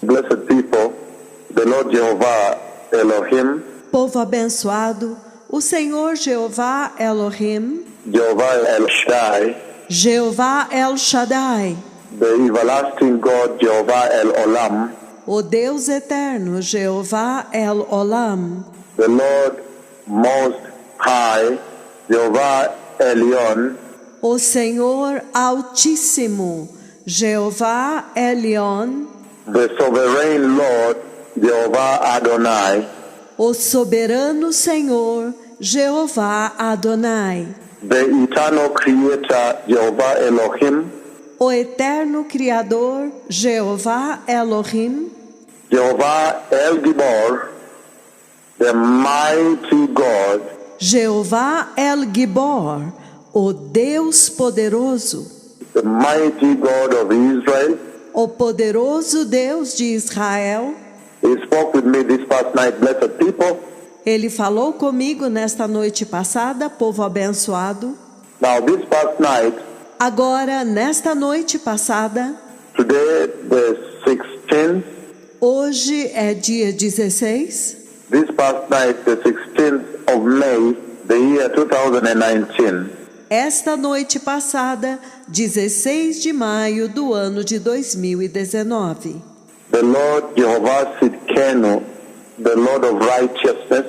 Blessed people, the Lord Jehovah Elohim, Povo abençoado, o Senhor Jeová Elohim, Jehovah El Shaddai, Jeová El Shaddai, the everlasting God Jehovah El Olam, o Deus eterno Jeová El Olam, the Lord Most High, Jehovah Elyon, o Senhor Altíssimo Jeová Elyon, the sovereign Lord Jehovah Adonai, o soberano Senhor Jeová Adonai, the eternal Creator Jehovah Elohim, o eterno Criador Jeová Elohim, Jehovah El Gibor, the mighty God, Jeová El Gibor, o Deus poderoso, the mighty God of Israel. o poderoso Deus de Israel. He spoke with me this past night, blessed people. Ele falou comigo nesta noite passada, povo abençoado. Now this past night, Agora, nesta noite passada, today the 16th, hoje é dia 16, this past night the 16th of May, the year 2019, esta noite passada, 16 de maio do ano de 2019. the Lord Jehovah Sidkenu, the Lord of righteousness,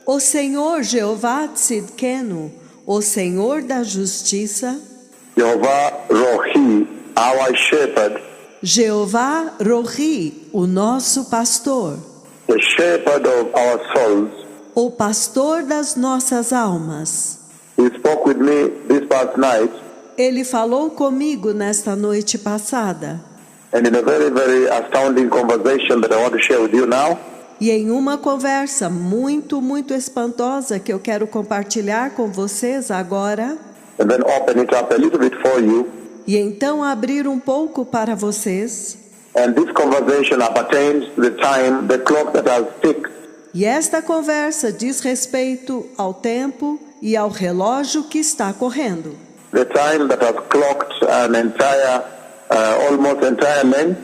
O Senhor Jeová Tzidkenu, o Senhor da justiça, Jehovah Rohi, our shepherd, Jeová Rohi, o nosso pastor, the shepherd of our souls. o pastor das nossas almas. He spoke with me this past night, Ele falou comigo nesta noite passada, and in a very, very astounding conversation that I want to share with you now, e em uma conversa muito espantosa que eu quero compartilhar com vocês agora, and then open it up a little bit for you. e então abrir um pouco para vocês. And this conversation appertains to the time, the clock that has ticked. E esta conversa diz respeito ao tempo e ao relógio que está correndo. The time that has clocked an entire, almost entire length.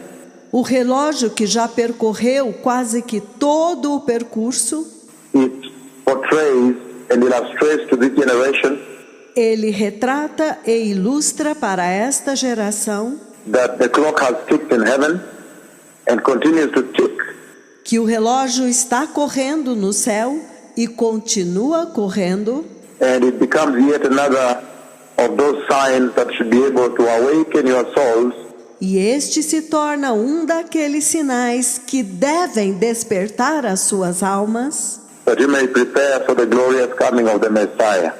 O relógio que já percorreu quase que todo o percurso, It portrays and illustrates to this generation ele retrata e ilustra para esta geração that the clock has ticked in heaven and continues to tick. que o relógio está correndo no céu e continua correndo, And it becomes yet another of those signs that should be able to awaken your souls e este se torna um daqueles sinais que devem despertar as suas almas that you may prepare for the glorious coming of the Messiah.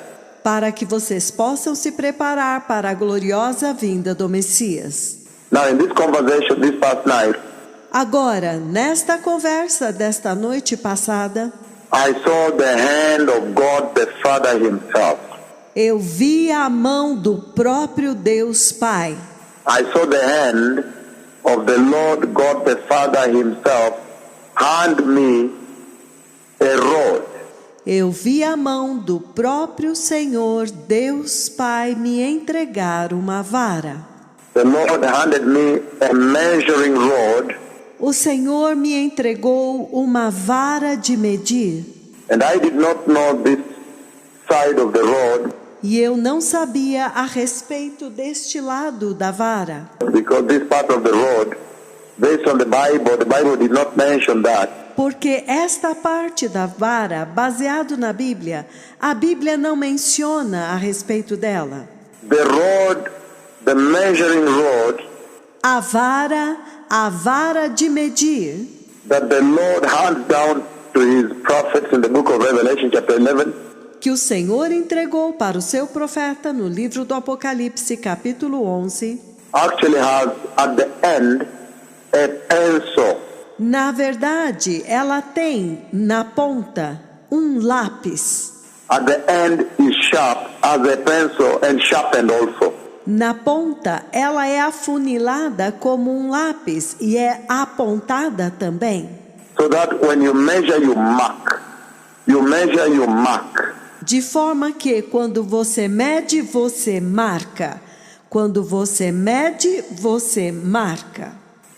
para que vocês possam se preparar para a gloriosa vinda do Messias. Now in this conversation this past night, Agora, nesta conversa desta noite passada, I saw the hand of God the Father himself. eu vi a mão do próprio Deus Pai. I saw the hand of the Lord God the Father himself hand me a rod. Eu vi a mão do próprio Senhor Deus Pai me entregar uma vara. The Lord handed me a measuring rod, O Senhor me entregou uma vara de medir. and I did not know this side of the rod E eu não sabia a respeito deste lado da vara. because this part of the rod, based on the Bible did not mention that. Porque esta parte da vara, baseado na Bíblia, a Bíblia não menciona a respeito dela. The rod, the measuring rod A vara de medir, that the Lord hands down to his prophets in the book of Revelation chapter 11, que o Senhor entregou para o seu profeta no livro do Apocalipse, capítulo 11, actually has at the end a pencil. na verdade, ela tem na ponta um lápis. At the end is sharp as a pencil and sharpened also. Na ponta, ela é afunilada como um lápis e é apontada também. So that when you measure, you mark. You measure, you mark. De forma que quando você mede, você marca. Quando você mede, você marca.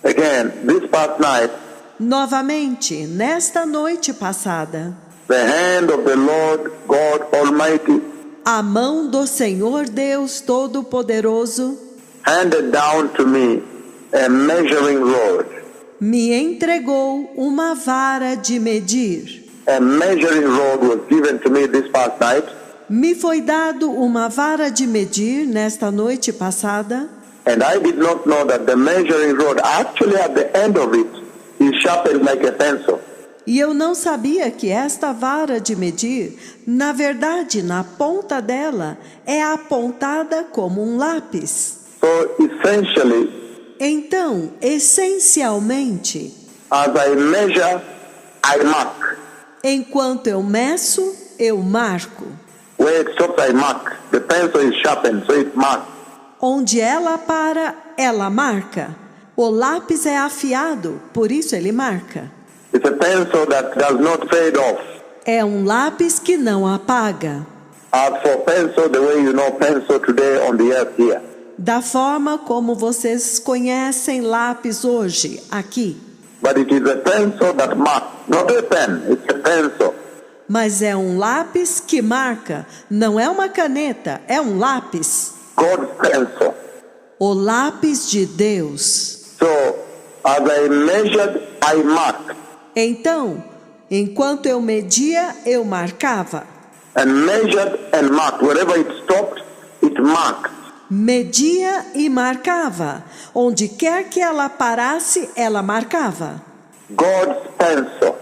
Again, this past night, Novamente, nesta noite passada, the hand of the Lord God Almighty a mão do Senhor Deus Todo-Poderoso handed down to me a measuring rod. me entregou uma vara de medir. A measuring rod was given to me this past night, Me foi dado uma vara de medir nesta noite passada, and I did not know that the measuring rod, actually at the end of it, is sharpened like a pencil. e eu não sabia que esta vara de medir, na verdade, na ponta dela, é apontada como um lápis. So essentially, Então, essencialmente, as I measure, I mark. enquanto eu meço, eu marco. Where it stops, I mark. The pencil is sharpened, so it marks. Onde ela para, ela marca. O lápis é afiado, por isso ele marca. It's a pencil that does not fade off. É um lápis que não apaga. As for pencil, the way you know pencil today on the earth here. Da forma como vocês conhecem lápis hoje, aqui. But it is a pencil that marks, not a pen, it's a pencil. Mas é um lápis que marca. Não é uma caneta, é um lápis. God's pencil. O lápis de Deus. So, as I measured, I marked. Então, enquanto eu media, eu marcava. And measured and marked. Wherever it stopped, it marked. Media e marcava. Onde quer que ela parasse, ela marcava. God's pencil.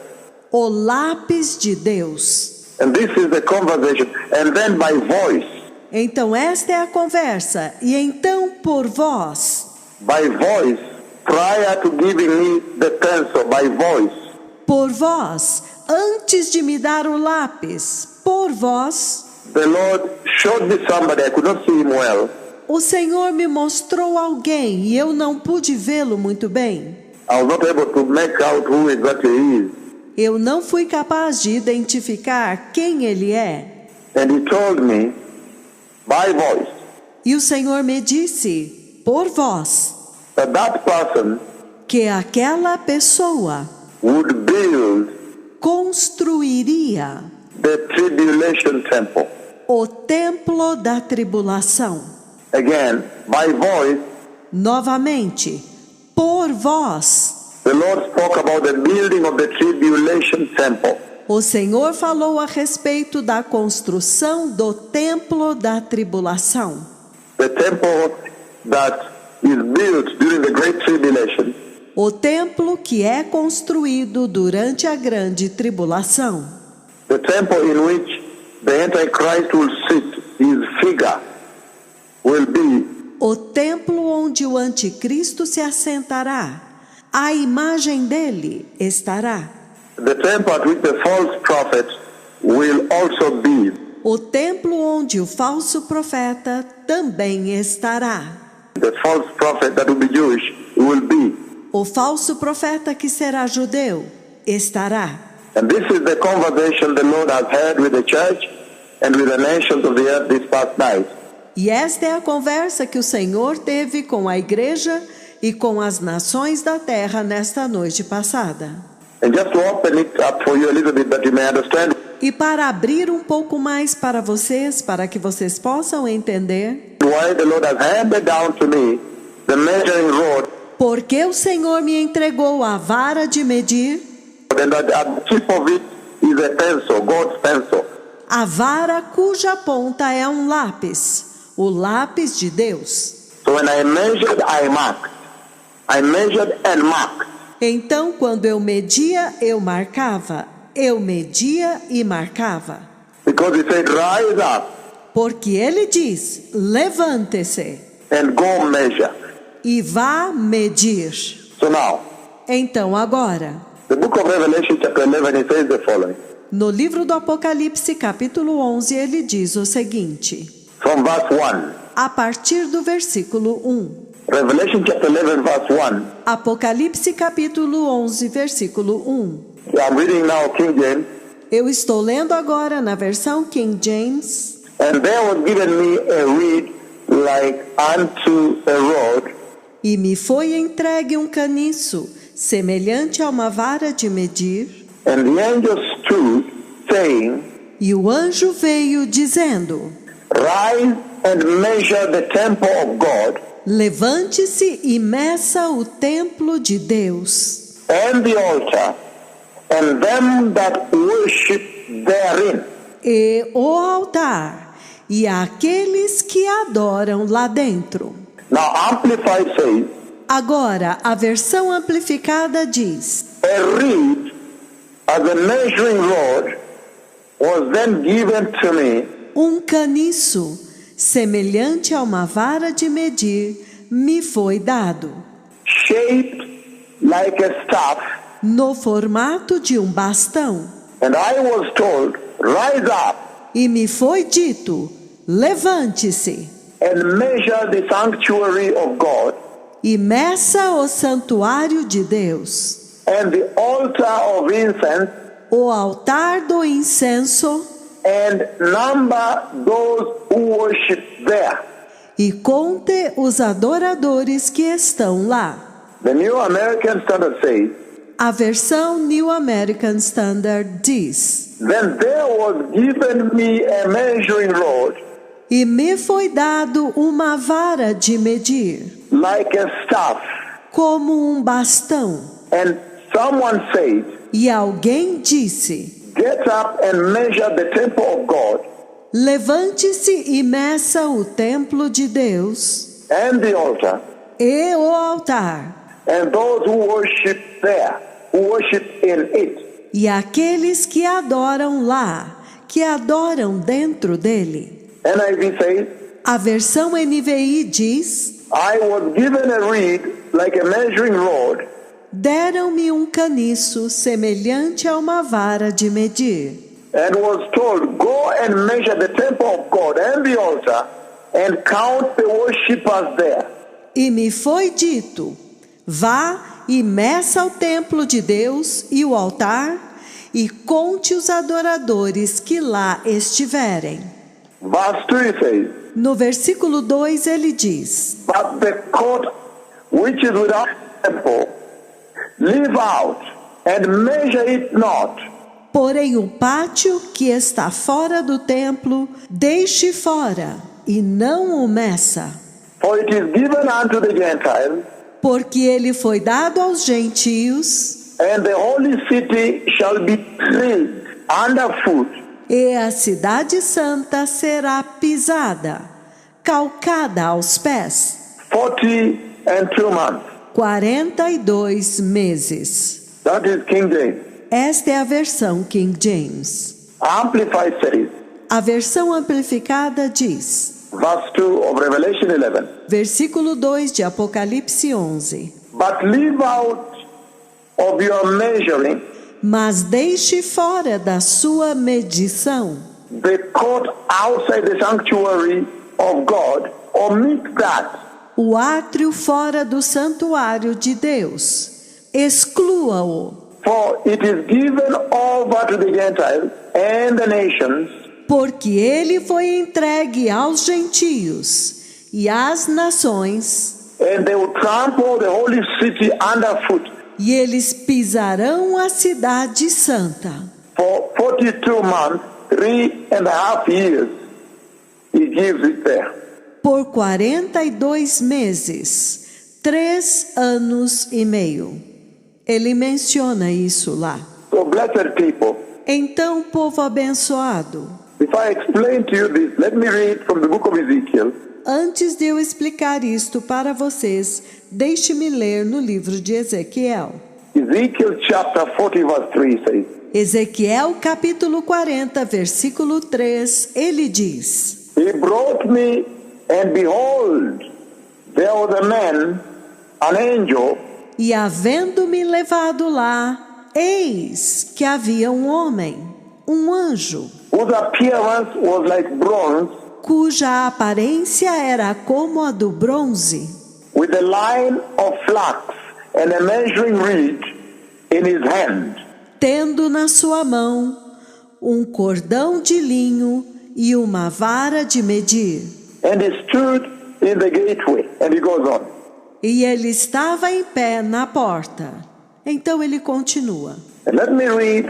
O lápis de Deus. And this is the conversation. And then by voice. Então esta é a conversa. E então por voz. By voice. Prior to giving me the pencil. By voice. Por voz. Antes de me dar o lápis. Por voz. The Lord showed me somebody. I could not see him well. O Senhor me mostrou alguém e eu não pude vê-lo muito bem. I was not able to make out who exactly he is. Eu não fui capaz de identificar quem ele é. And he told me, by voice, E o Senhor me disse, por voz, that that person que aquela pessoa would build construiria the tribulation temple. o templo da tribulação. Again, by voice, Novamente, por voz, the Lord spoke about the building of the tribulation temple. o Senhor falou a respeito da construção do templo da tribulação. The temple that is built during the Great Tribulation. O templo que é construído durante a grande tribulação. The temple in which the Antichrist will sit, his figure will be. O templo onde o anticristo se assentará. A imagem dele estará. The temple at which the false prophet will also be. O templo onde o falso profeta também estará. The false prophet that will be Jewish will be. O falso profeta que será judeu estará. And this is the conversation the Lord has had with the church and with the nations of the earth this past night. E esta é a conversa que o Senhor teve com a igreja e com as nações da terra nesta noite passada. And just to open it up for you a little bit that you may understand. E para abrir um pouco mais para vocês, para que vocês possam entender, Why the Lord has handed down to me the measuring rod, porque o Senhor me entregou a vara de medir, and at the tip of it is a pencil, God's pencil. a vara cuja ponta é um lápis, o lápis de Deus. So when I measured, I marked. I measured and marked. Então, quando eu media, eu marcava. Eu media e marcava. Because he said, rise up Porque ele diz, levante-se and go measure. e vá medir. So now, Então, agora, the book of Revelation chapter 11, it says the following. no livro do Apocalipse, capítulo 11, ele diz o seguinte, From verse 1. a partir do versículo 1. Revelation chapter 11, verse 1. Apocalipse, capítulo 11, versículo 1. I'm reading now King James. Eu estou lendo agora na versão King James. And there was given me a reed like unto a rod, E me foi entregue um caniço, semelhante a uma vara de medir. And the angel stood, saying, E o anjo veio dizendo: Rise and measure the temple of God, Levante-se e meça o templo de Deus, and the altar, and them that worship therein. e o altar, e aqueles que adoram lá dentro. Now Amplified says, Agora, a versão amplificada diz: a reed as a measuring rod was then given to me, um caniço, semelhante a uma vara de medir, me foi dado, shaped like a staff, no formato de um bastão. and I was told, rise up E me foi dito: levante-se and measure the sanctuary of God e meça o santuário de Deus, and the altar of incense, o altar do incenso, and number those who worship there. e conte os adoradores que estão lá. The New American Standard says, A versão New American Standard diz: then there was given me a measuring rod e me foi dado uma vara de medir, like a staff, como um bastão. and someone said, E alguém disse: get up and measure the temple of God levante-se e meça o templo de Deus, and the altar, e o altar, and those who worship there, who worship in it. e aqueles que adoram lá, que adoram dentro dele. NIV says, A versão NVI diz: I was given a reed like a measuring rod, deram-me um caniço semelhante a uma vara de medir, and was told, go and measure the temple of God and the altar, and count the worshippers there. e me foi dito: vá e meça o templo de Deus e o altar, e conte os adoradores que lá estiverem. Verse 2 says, No versículo 2 ele diz: but the court which is without the temple, leave out and measure it not, porém o pátio que está fora do templo, deixe fora, e não o meça, for it is given unto the Gentiles, porque ele foi dado aos gentios, and the holy city shall be tread underfoot, e a cidade santa será pisada, calcada aos pés, 42 months. 42 meses. That is King James. Esta é a versão King James. Amplified says, A versão amplificada diz, verse 2 of Revelation 11, versículo 2 de Apocalipse 11: but leave out of your measuring mas deixe fora da sua medição the court outside the sanctuary of God, omit that, o átrio fora do santuário de Deus, exclua-o, for it is given over to the Gentiles and the nations, porque ele foi entregue aos gentios e às nações, and they will trample the holy city underfoot. e eles pisarão a cidade santa. For 42 months, 3.5 years, he gives it there. Por 42 meses, 3 anos e meio. Ele menciona isso lá. So, blessed people, Então, povo abençoado, if I explain to you this, let me read from the book of Ezekiel, antes de eu explicar isto para vocês, deixe-me ler no livro de Ezequiel. Ezekiel chapter 40 verse 3 says, Ezequiel capítulo 40, versículo 3, ele diz: he brought me, and behold, there was a man, an angel, e havendo-me levado lá, eis que havia um homem, um anjo, whose appearance was like bronze, cuja aparência era como a do bronze, with a line of flax and a measuring reed in his hand. tendo na sua mão um cordão de linho e uma vara de medir. And he stood in the gateway, and he goes on. E ele estava em pé na porta. Então ele continua. And let me read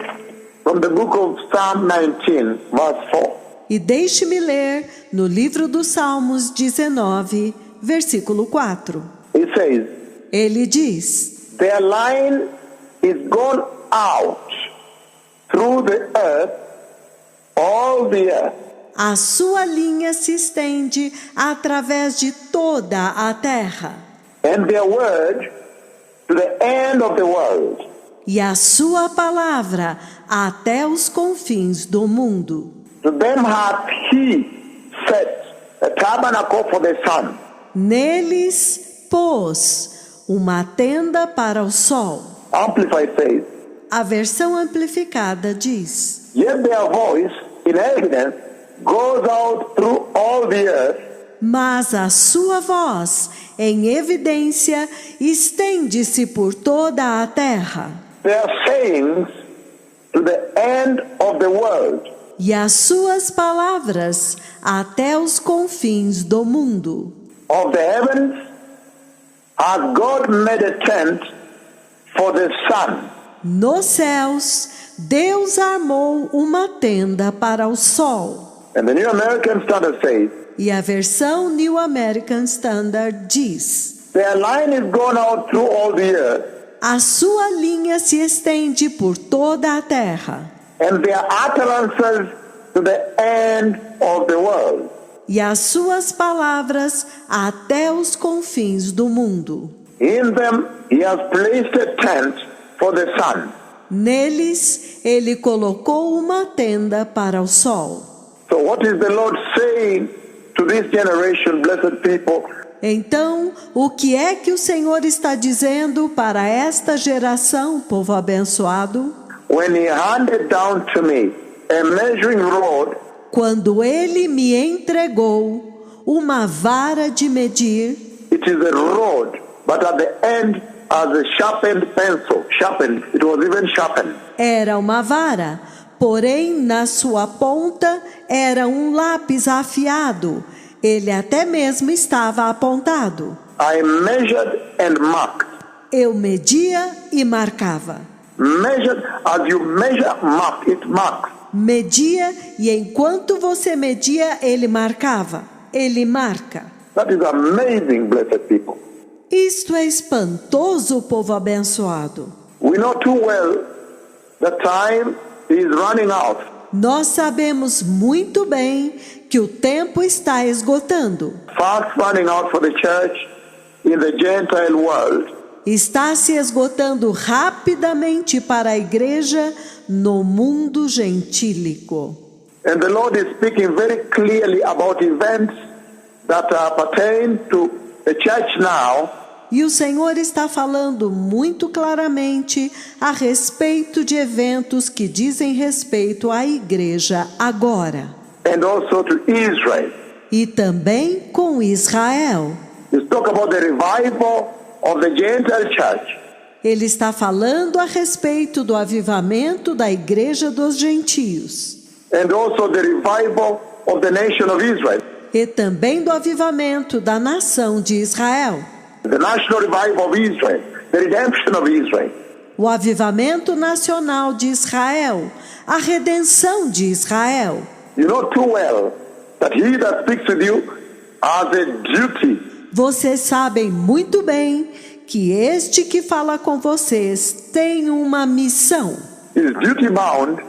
from the book of Psalm 19, verse 4. E deixe-me ler no livro dos Salmos 19, versículo 4. It says, Ele diz: their line is gone out through the earth, all the earth. a sua linha se estende através de toda a terra, And their word to the end of the world. e a sua palavra até os confins do mundo. To them hath he set a tabernacle for the sun. Neles pôs uma tenda para o sol. Amplified says, A versão amplificada diz: yet their voice in evidence goes out through all the earth, mas a sua voz em evidência estende-se por toda a terra, their sayings to the end of the world. e as suas palavras até os confins do mundo. Of the heavens hath God made a tent for the sun, Nos céus, Deus armou uma tenda para o sol. and the New American Standard says, E a versão New American Standard diz: their line is gone out through all the earth, a sua linha se estende por toda a terra, and their utterances to the end of the world. e as suas palavras até os confins do mundo. In them he has placed a tent for the sun. Neles, ele colocou uma tenda para o sol. So what is the Lord saying to this generation, blessed people? Então, o que é que o Senhor está dizendo para esta geração, povo abençoado? When he handed down to me a measuring rod, Quando ele me entregou uma vara de medir, it is a rod, but at the end as a sharpened pencil. Sharpened, it was even sharpened. era uma vara, porém na sua ponta era um lápis afiado. Ele até mesmo estava apontado. I measured and marked. Eu media e marcava. Measured, as you measure, mark, it marks. Media e enquanto você media, ele marcava. Ele marca. That is amazing, blessed people. Isto é espantoso, povo abençoado. We know too well the time is running out. Nós sabemos muito bem que o tempo está esgotando. Fast running out for the church in the Gentile world. Está se esgotando rapidamente para a igreja no mundo gentílico. And the Lord is speaking very clearly about events that pertain to the church now. E o Senhor está falando muito claramente a respeito de eventos que dizem respeito à igreja agora. And also to Israel. E também com Israel. He's talking about the revival of the Gentile church. Ele está falando a respeito do avivamento da igreja dos gentios. And also the revival of the nation of Israel. E também do avivamento da nação de Israel. The national revival of Israel. The redemption of Israel. O avivamento nacional de Israel. A redenção de Israel. You know too well that he that speaks with you has a duty. Vocês sabem muito bem que este que fala com vocês tem uma missão. Is duty bound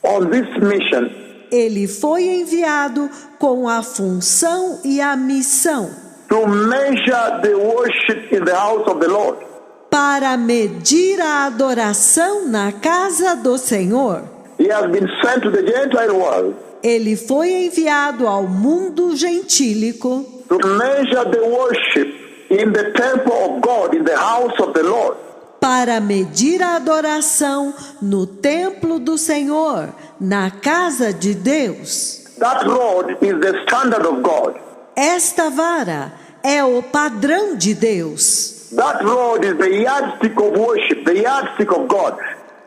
on this mission Ele foi enviado com a função e a missão to measure the worship in the house of the Lord. para medir a adoração na casa do Senhor. He has been sent to the Gentile world Ele foi enviado ao mundo gentílico to measure the worship in the temple of God, in the house of the Lord. para medir a adoração no templo do Senhor, na casa de Deus. That rod is the standard of God. Esta vara é o padrão de Deus. That rod is the yardstick of worship, the yardstick of God.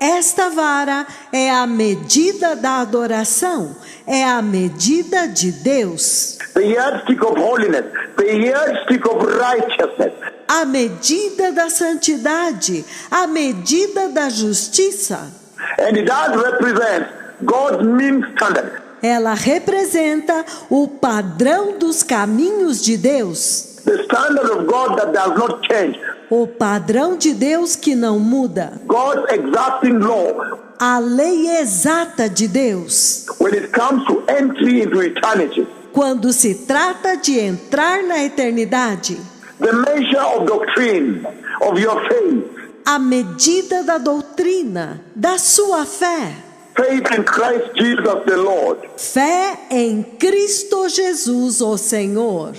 Esta vara é a medida da adoração, é a medida de Deus, the yardstick of holiness, the yardstick of righteousness. a medida da santidade, a medida da justiça. And it does represent God's mean standard. Ela representa o padrão dos caminhos de Deus, The standard of God that does not change. o padrão de Deus que não muda, God's exacting law a lei exata de Deus. when it comes to entry into eternity. Quando se trata de entrar na eternidade, The measure of doctrine of your faith. a medida da doutrina, da sua fé. Faith in Christ Jesus the Lord. Fé em Cristo Jesus, o Senhor.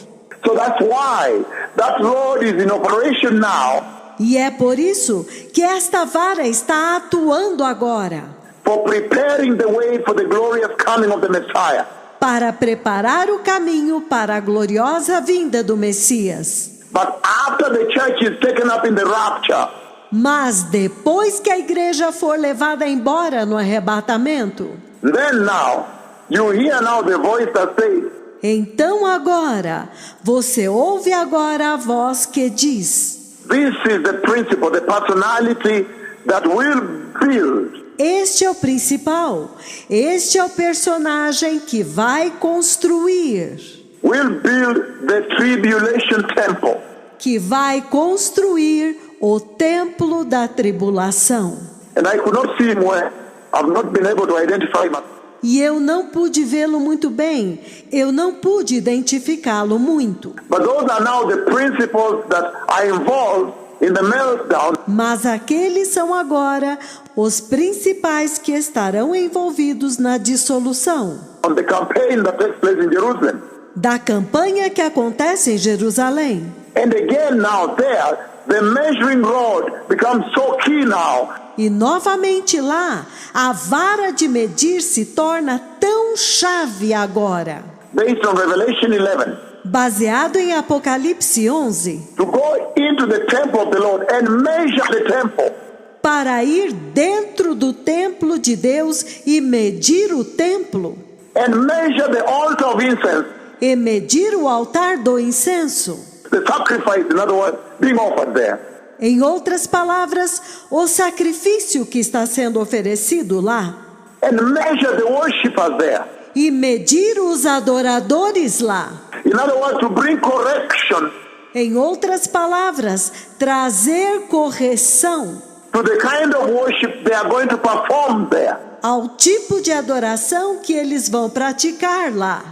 So that's why that rod is in operation now E é por isso que esta vara está atuando agora, for preparing the way for the glorious coming of the Messiah. para preparar o caminho para a gloriosa vinda do Messias. But after the church is taken up in the rapture, Mas depois que a igreja for levada embora no arrebatamento, then now you hear now the voice that says, então agora, você ouve agora a voz que diz: this is the principle, the personality that will build. este é o principal, este é o personagem que vai construir, Will build the tribulation temple. que vai construir o templo da tribulação. And I could not see him well. I've not been able to identify him. E eu não pude vê-lo muito bem, eu não pude identificá-lo muito. But those are now the principles that are involved in the meltdown. Mas aqueles são agora os principais que estarão envolvidos na dissolução On the campaign that takes place in Jerusalem. da campanha que acontece em Jerusalém. And again now there, the measuring rod becomes so key now. E novamente lá, a vara de medir se torna tão chave agora. Based on Revelation 11. Baseado em Apocalipse 11, To go into the temple of the Lord and measure the temple. para ir dentro do templo de Deus e medir o templo, And measure the altar of incense. e medir o altar do incenso. The sacrifice, in other words, being offered there. Em outras palavras, o sacrifício que está sendo oferecido lá, And measure the worshippers there. e medir os adoradores lá. In other words, to bring correction Em outras palavras, trazer correção to the kind of worship they are going to perform there. ao tipo de adoração que eles vão praticar lá.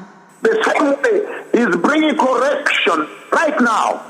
The same way is bringing correction right now.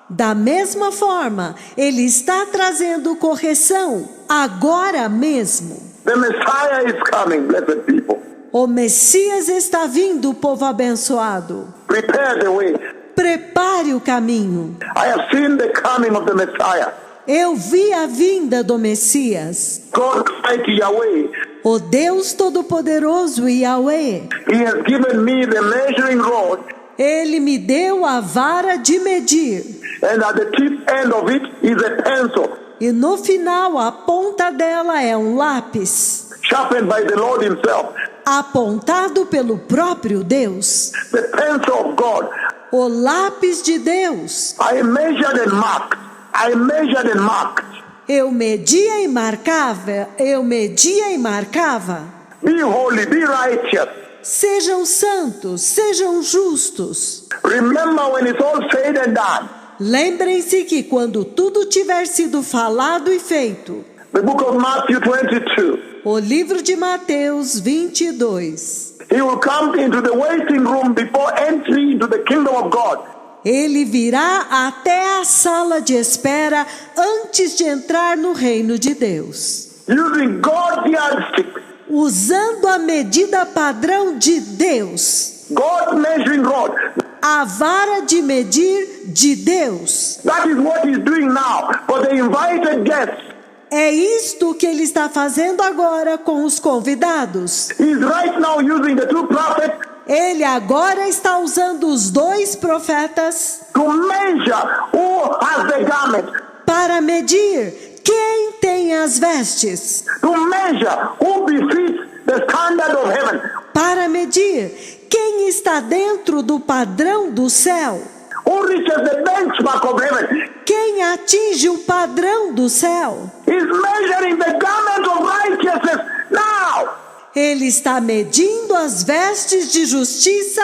Da mesma forma, ele está trazendo correção agora mesmo. The Messiah is coming, blessed people. O Messias está vindo, povo abençoado. Prepare the way. Prepare o caminho. I have seen the coming of the Messiah. Eu vi a vinda do Messias. God Almighty Yahweh. O Deus Todo-Poderoso Yahweh. He has given me the measuring rod, Ele me deu a vara de medir. and at the tip end of it is a pencil, E no final, a ponta dela é um lápis, sharpened by the Lord himself. apontado pelo próprio Deus. The pencil of God. O lápis de Deus. I measured and marked. I measured and marked. Eu media e marcava, eu media e marcava. Be holy, be righteous. Sejam santos, sejam justos. Remember when it's all said and done. Lembrem-se que quando tudo tiver sido falado e feito, The book of Matthew 22. o livro de Mateus 22, He will come into the waiting room before entry into the kingdom of God. ele virá até a sala de espera antes de entrar no reino de Deus, Using God's yardstick. usando a medida padrão de Deus, God's measuring rod. a vara de medir de Deus. That is what he's doing now for the invited guests. É isto que ele está fazendo agora com os convidados. He's right now using the two prophets Ele agora está usando os dois profetas to measure who has the garment. para medir quem tem medem as vestes, to measure who befits the standard of heaven. para medir quem está dentro do padrão do céu, Who reaches the benchmark of heaven. quem atinge o padrão do céu. He's measuring the garment of righteousness now. Ele está medindo as vestes de justiça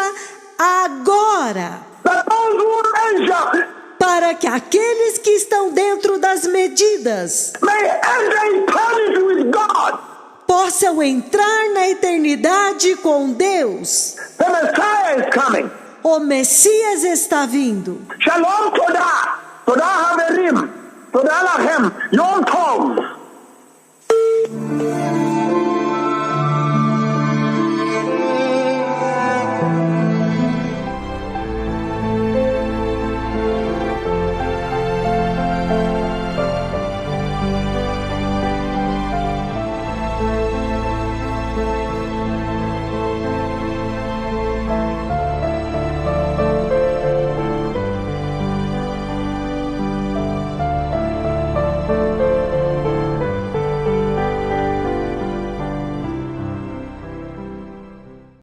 agora, That those who measure para que aqueles que estão dentro das medidas may enter eternity with God. possam entrar na eternidade com Deus. The Messiah is coming. O Messias está vindo. Shalom Todah. Todah Haverim. Todah Lachem. Yom Tov.